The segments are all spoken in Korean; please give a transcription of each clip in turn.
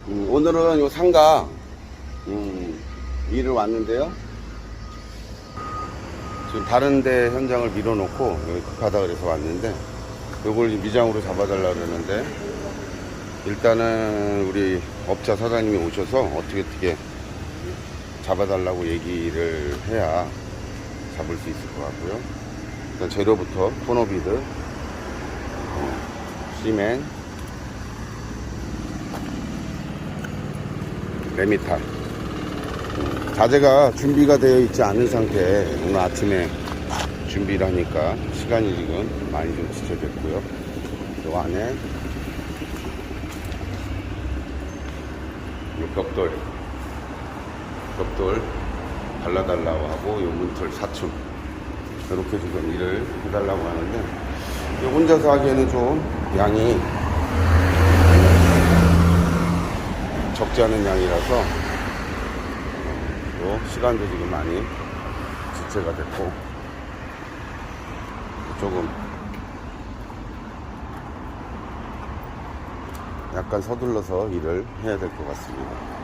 오늘은 요 상가 일을 왔는데요. 지금 다른 데 현장을 밀어놓고 여기 급하다 그래서 왔는데 요걸 미장으로 잡아달라 그러는데, 일단은 우리 업자 사장님이 오셔서 어떻게 잡아달라고 얘기를 해야 잡을 수 있을 것 같고요. 일단 재료부터 토너비드, 시멘, 레미탈, 자재가 준비가 되어 있지 않은 상태에 오늘 아침에 준비를 하니까 시간이 지금 많이 좀 지체됐고요. 요 안에 요 벽돌 발라달라고 하고, 요 문틀 사춤, 이렇게 지금 일을 해달라고 하는데, 요 혼자서 하기에는 좀 양이 적지 않은 양이라서 또 시간도 지금 많이 지체가 됐고, 조금 약간 서둘러서 일을 해야 될 것 같습니다.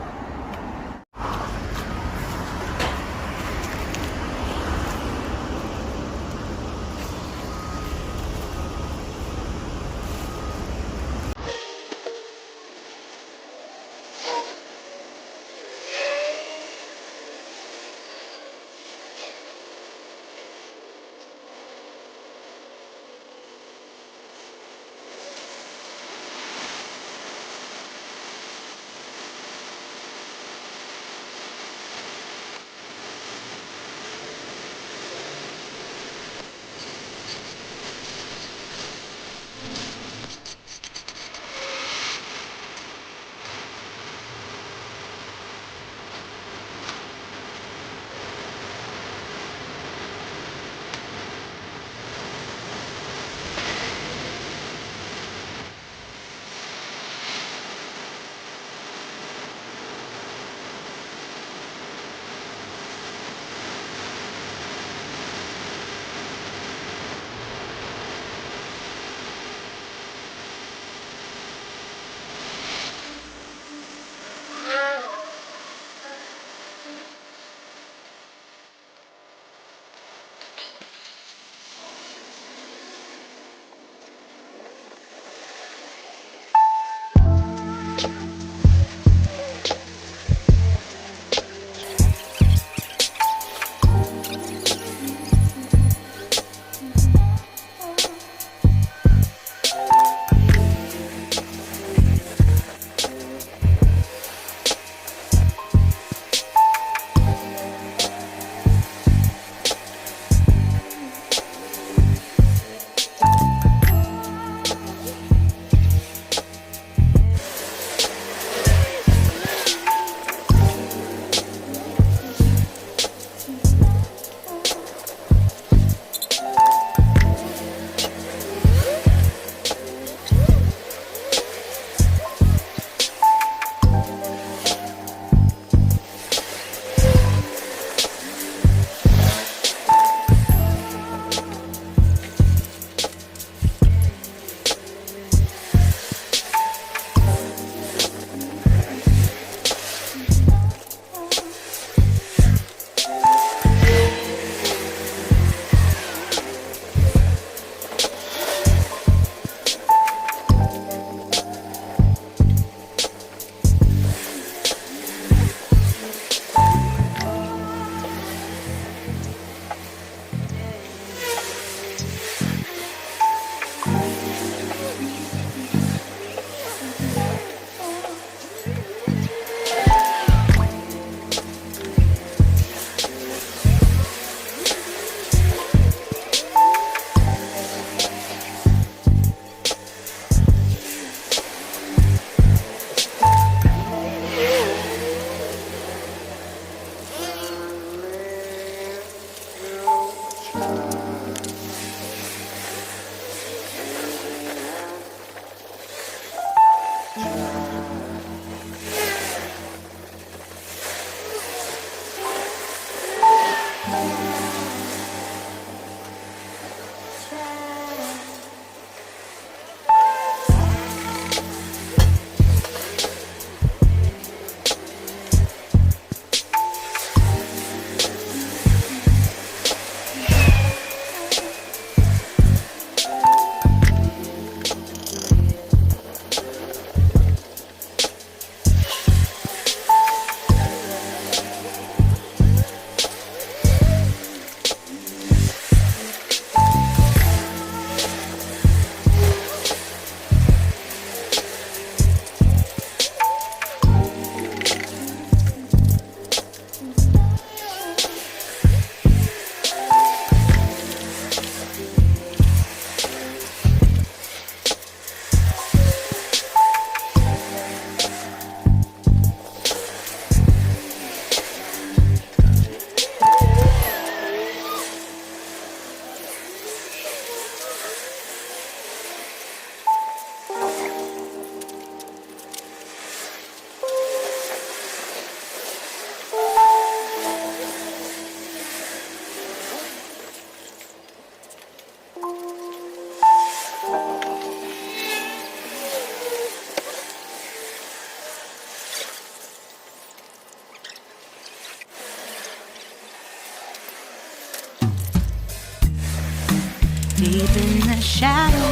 Deep in the shadow,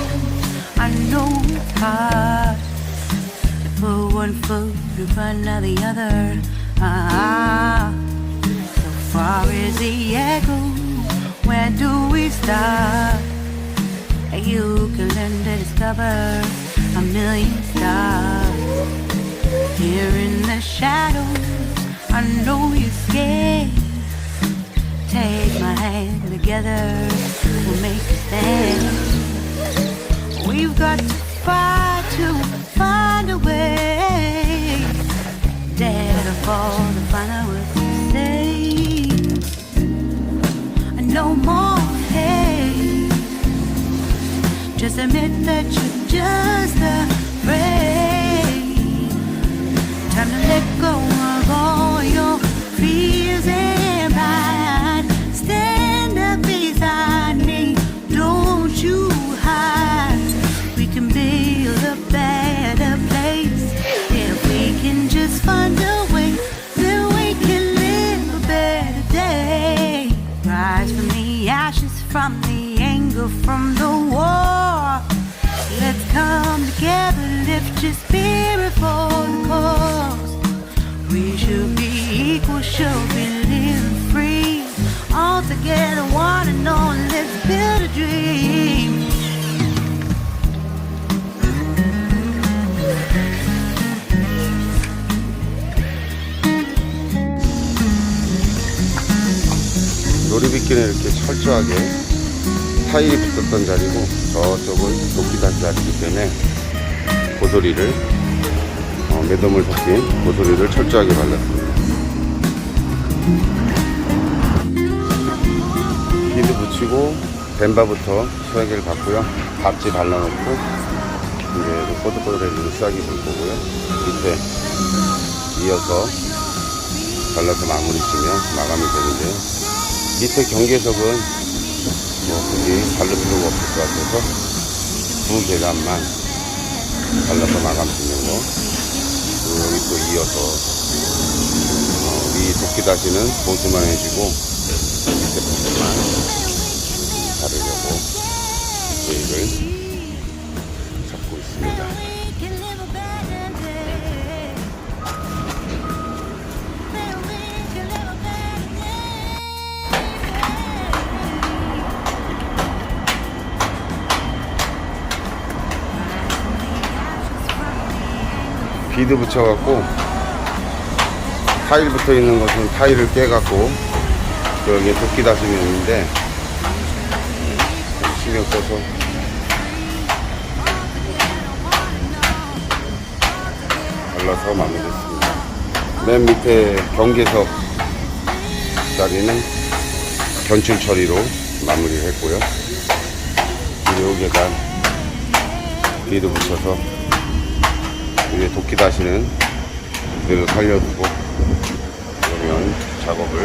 I know it's hard to put one foot in front of the other. So far as the echo, where do we start? You can learn to discover a million stars. Here in the shadows, I know you're scared. Take my hand, together we'll make a stand. We've got to fight to find a way. Dare to fall to find out what to say. No more hate. Just admit that you're just afraid. Time to let go of all your fears and pride. Stand up beside me, don't you hide. We can build a better place if we can just find a way. Then we can live a better day. Rise from the ashes, from the anger, from the war. Let's come together, lift your spirit for the cause. We should be equal, should be living free. All together, one and all, let's build a dream. 놀이빗길에 이렇게 철저하게 타일이 붙었던 자리고 저쪽은 도끼단 자리이기 때문에 고소리를 매듭을 섞인 고소리를 철저하게 발랐습니다. 비드 붙이고 뱀바부터 수화기를 받고요. 박지 발라놓고 이제 꼬들꼬들해지는 수화기 볼 거고요. 밑에 이어서 발라서 마무리 지면 마감이 되는데요. 밑에 경계석은 굳이 바를 필요가 없을 것 같아서 두 계단만 발라서 마감 짓는 거. 그리고 여기 또 이어서 위 도끼 다시는 보수만 해주고 밑에 부분만 바르려고 계획을 잡고 있습니다. 비드 붙여갖고 타일 붙어 있는 것은 타일을 깨갖고 여기에 도끼 다시면인데 신경 써서 발라서 마무리했습니다. 맨 밑에 경계석 자리는 견출 처리로 마무리를 했고요. 그리고 계단 비드 붙여서 위에 도끼 다시는 그대로 살려두고 그러면 작업을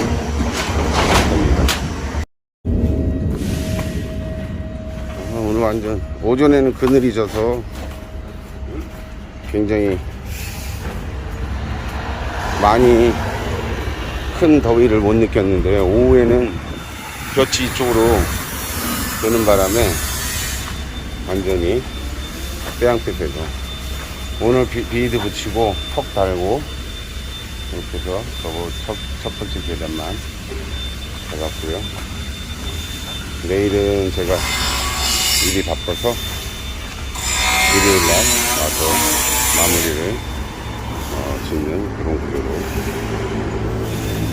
합니다. 오늘 완전 오전에는 그늘이 져서 굉장히 많이 큰 더위를 못 느꼈는데요. 오후에는 볕이 이쪽으로 드는 바람에 완전히 빼양볕에서 오늘 비드 붙이고 턱 달고 이렇게 해서 저거 첫 번째 계단만 해봤고요. 내일은 제가 일이 바빠서 일요일날 와서 마무리를 짓는 그런 구조로